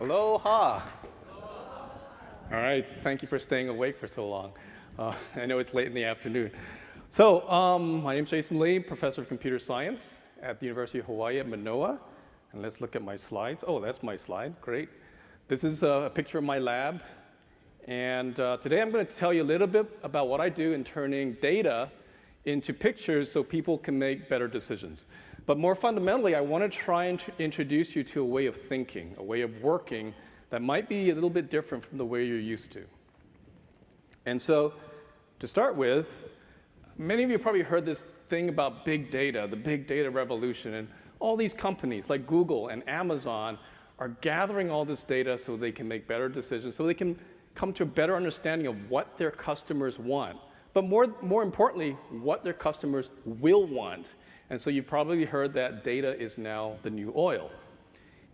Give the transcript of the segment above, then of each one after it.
Aloha. All right, thank you for staying awake for so long. I know it's late in the afternoon. So, my name's Jason Lee, professor of computer science at the University of Hawaii at Manoa. And let's look at my slides. Oh, that's my slide, great. This is a picture of my lab. And today I'm going to tell you a little bit about what I do in turning data into pictures so people can make better decisions. But more fundamentally, I want to try and introduce you to a way of thinking, a way of working that might be a little bit different from the way you're used to. And so, to start with, many of you probably heard this thing about big data, the big data revolution, and all these companies like Google and Amazon are gathering all this data so they can make better decisions, so they can come to a better understanding of what their customers want, but more importantly, what their customers will want. And so you've probably heard that data is now the new oil.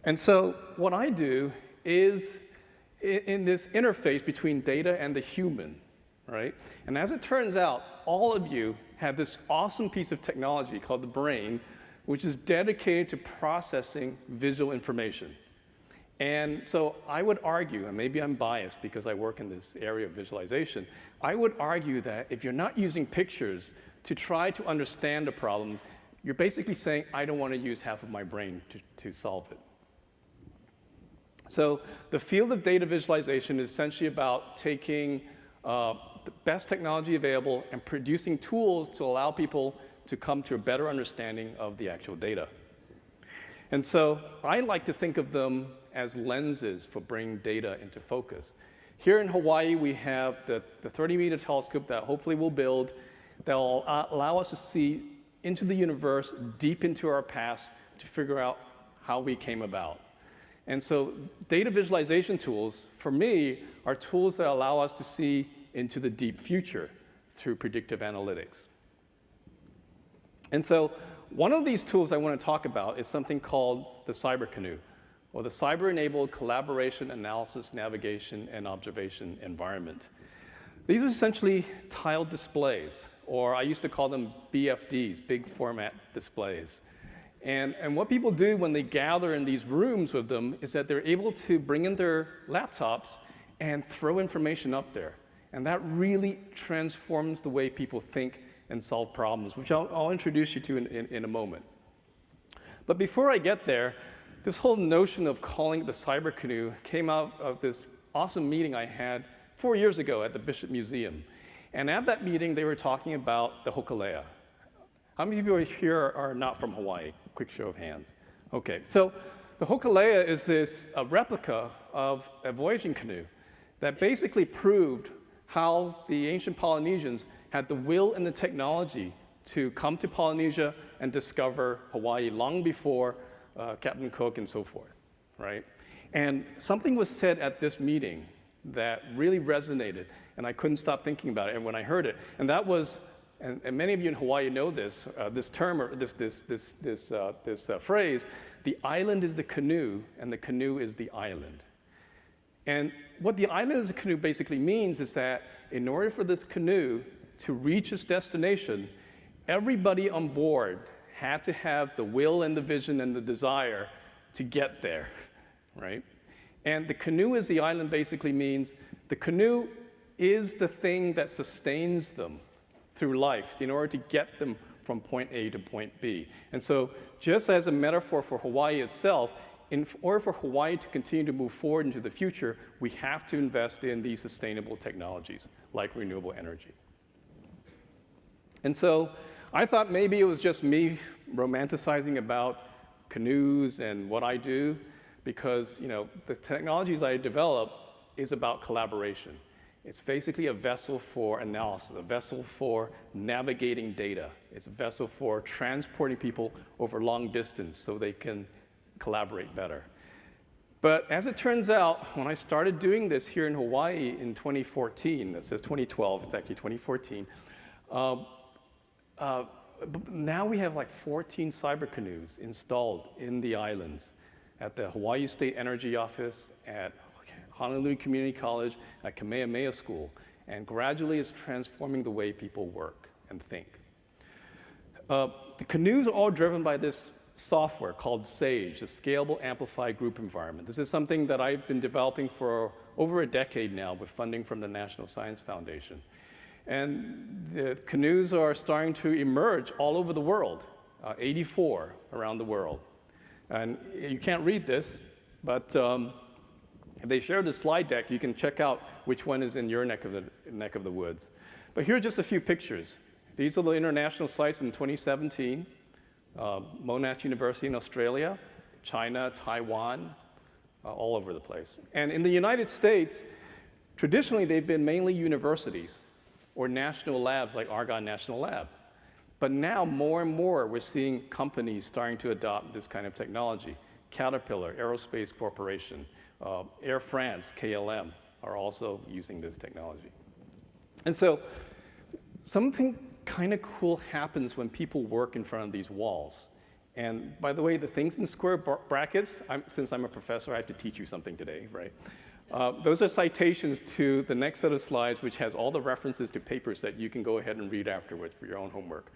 And so what I do is in this interface between data and the human, right? And as it turns out, all of you have this awesome piece of technology called the brain, which is dedicated to processing visual information. And so I would argue, and maybe I'm biased because I work in this area of visualization, I would argue that if you're not using pictures to try to understand a problem, you're basically saying, I don't want to use half of my brain to solve it. So the field of data visualization is essentially about taking the best technology available and producing tools to allow people to come to a better understanding of the actual data. And so I like to think of them as lenses for bringing data into focus. Here in Hawaii, we have the 30-meter telescope that hopefully we'll build that will allow us to see into the universe, deep into our past, to figure out how we came about. And so data visualization tools, for me, are tools that allow us to see into the deep future through predictive analytics. And so one of these tools I want to talk about is something called the Cyber Canoe, or the Cyber-Enabled Collaboration, Analysis, Navigation, and Observation Environment. These are essentially tiled displays, or I used to call them BFDs, big format displays. And what people do when they gather in these rooms with them is that they're able to bring in their laptops and throw information up there. And that really transforms the way people think and solve problems, which I'll introduce you to in a moment. But before I get there, this whole notion of calling it the Cyber Canoe came out of this awesome meeting I had 4 years ago at the Bishop Museum. And at that meeting, they were talking about the Hokulea. How many people here are not from Hawaii? Quick show of hands. Okay, so the Hokulea is this replica of a voyaging canoe that basically proved how the ancient Polynesians had the will and the technology to come to Polynesia and discover Hawaii long before Captain Cook and so forth, right? And something was said at this meeting that really resonated, and I couldn't stop thinking about it when I heard it. And that was, and many of you in Hawaii know this, this term or this phrase, the island is the canoe, and the canoe is the island. And what the island is the canoe basically means is that in order for this canoe to reach its destination, everybody on board had to have the will and the vision and the desire to get there, right? And the canoe is the island basically means the canoe is the thing that sustains them through life in order to get them from point A to point B. And so just as a metaphor for Hawaii itself, in order for Hawaii to continue to move forward into the future, we have to invest in these sustainable technologies like renewable energy. And so I thought maybe it was just me romanticizing about canoes and what I do, because the technologies I develop is about collaboration. It's basically a vessel for analysis, a vessel for navigating data. It's a vessel for transporting people over long distance so they can collaborate better. But as it turns out, when I started doing this here in Hawaii in 2014, that says 2012, it's actually 2014, now we have like 14 cyber canoes installed in the islands at the Hawaii State Energy Office, at Honolulu Community College, at Kamehameha School, and gradually it's transforming the way people work and think. The canoes are all driven by this software called SAGE, the Scalable Amplified Group Environment. This is something that I've been developing for over a decade now with funding from the National Science Foundation. And the canoes are starting to emerge all over the world, 84 around the world. And you can't read this, but they shared the slide deck. You can check out which one is in your neck of the woods. But here are just a few pictures. These are the international sites in 2017. Monash University in Australia, China, Taiwan, all over the place. And in the United States, traditionally they've been mainly universities or national labs like Argonne National Lab. But now more and more we're seeing companies starting to adopt this kind of technology. Caterpillar, Aerospace Corporation, Air France, KLM are also using this technology. And so something kind of cool happens when people work in front of these walls. And by the way, the things in square brackets, since I'm a professor, I have to teach you something today, right? Those are citations to the next set of slides, which has all the references to papers that you can go ahead and read afterwards for your own homework.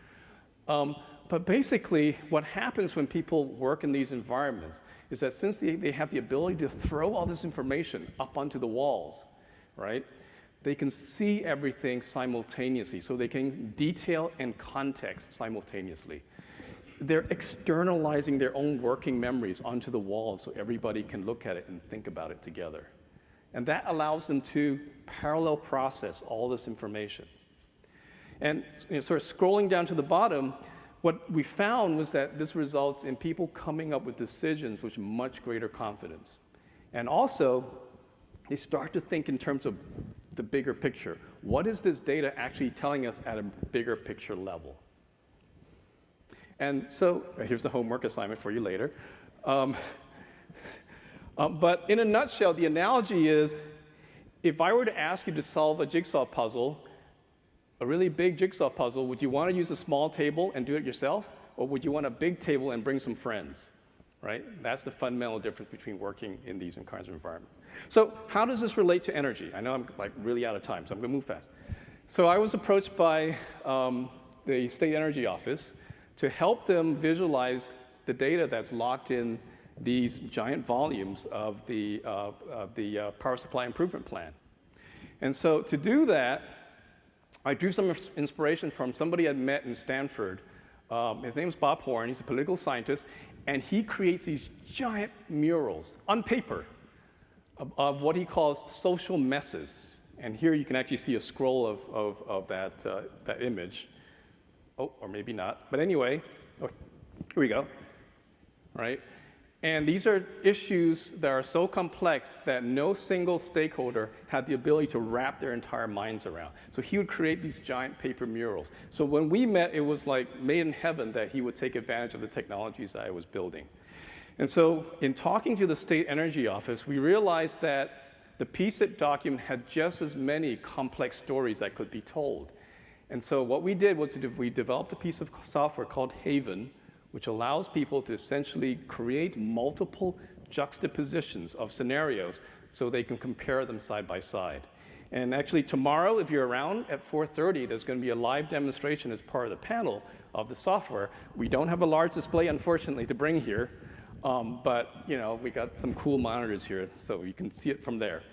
But basically, what happens when people work in these environments is that since they have the ability to throw all this information up onto the walls, right? They can see everything simultaneously, so they can detail and context simultaneously. They're externalizing their own working memories onto the walls so everybody can look at it and think about it together. And that allows them to parallel process all this information. And sort of scrolling down to the bottom, what we found was that this results in people coming up with decisions with much greater confidence. And also, they start to think in terms of the bigger picture. What is this data actually telling us at a bigger picture level? And so, here's the homework assignment for you later. But in a nutshell, the analogy is, if I were to ask you to solve a jigsaw puzzle, a really big jigsaw puzzle, would you want to use a small table and do it yourself? Or would you want a big table and bring some friends? Right? That's the fundamental difference between working in these kinds of environments. So how does this relate to energy? I know I'm like really out of time, so I'm going to move fast. So I was approached by the State Energy Office to help them visualize the data that's locked in these giant volumes of the Power Supply Improvement Plan. And so to do that, I drew some inspiration from somebody I'd met in Stanford. His name's Bob Horn. He's a political scientist. And he creates these giant murals on paper of what he calls social messes. And here you can actually see a scroll of that image. Oh, or maybe not. But anyway, here we go. Right? And these are issues that are so complex that no single stakeholder had the ability to wrap their entire minds around. So he would create these giant paper murals. So when we met, it was like made in heaven that he would take advantage of the technologies that I was building. And so in talking to the State Energy Office, we realized that the PSIP document had just as many complex stories that could be told. And so what we did was we developed a piece of software called Haven, which allows people to essentially create multiple juxtapositions of scenarios so they can compare them side by side. And actually tomorrow, if you're around at 4:30, there's going to be a live demonstration as part of the panel of the software. We don't have a large display, unfortunately, to bring here, but you know, we got some cool monitors here, so you can see it from there.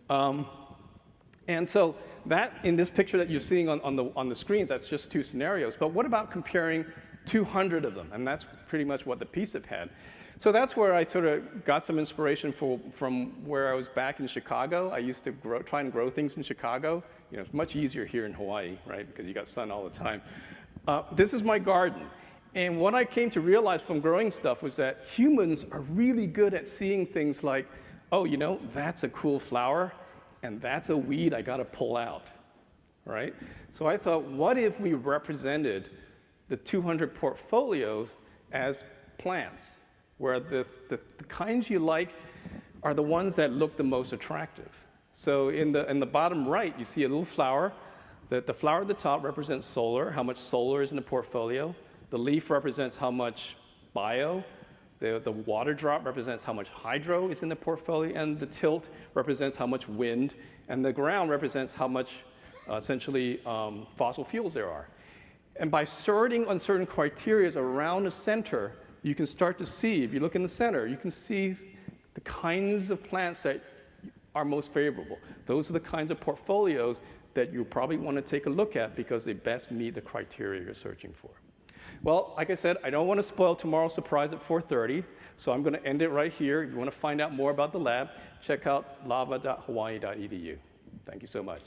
And so that, in this picture that you're seeing on the screens, that's just two scenarios. But what about comparing 200 of them? And that's pretty much what the PSIP had. So that's where I sort of got some inspiration from where I was back in Chicago. I used to try and grow things in Chicago. You know, it's much easier here in Hawaii, right? Because you got sun all the time. This is my garden. And what I came to realize from growing stuff was that humans are really good at seeing things like, oh, you know, that's a cool flower, and that's a weed I got to pull out, right? So I thought, what if we represented the 200 portfolios as plants, where the kinds you like are the ones that look the most attractive. So in the bottom right, you see a little flower. The flower at the top represents solar, how much solar is in the portfolio. The leaf represents how much bio. The water drop represents how much hydro is in the portfolio, and the tilt represents how much wind, and the ground represents how much, essentially, fossil fuels there are. And by sorting on certain criteria around the center, you can start to see, if you look in the center, you can see the kinds of plants that are most favorable. Those are the kinds of portfolios that you probably want to take a look at because they best meet the criteria you're searching for. Well, like I said, I don't want to spoil tomorrow's surprise at 4:30, so I'm going to end it right here. If you want to find out more about the lab, check out lava.hawaii.edu. Thank you so much.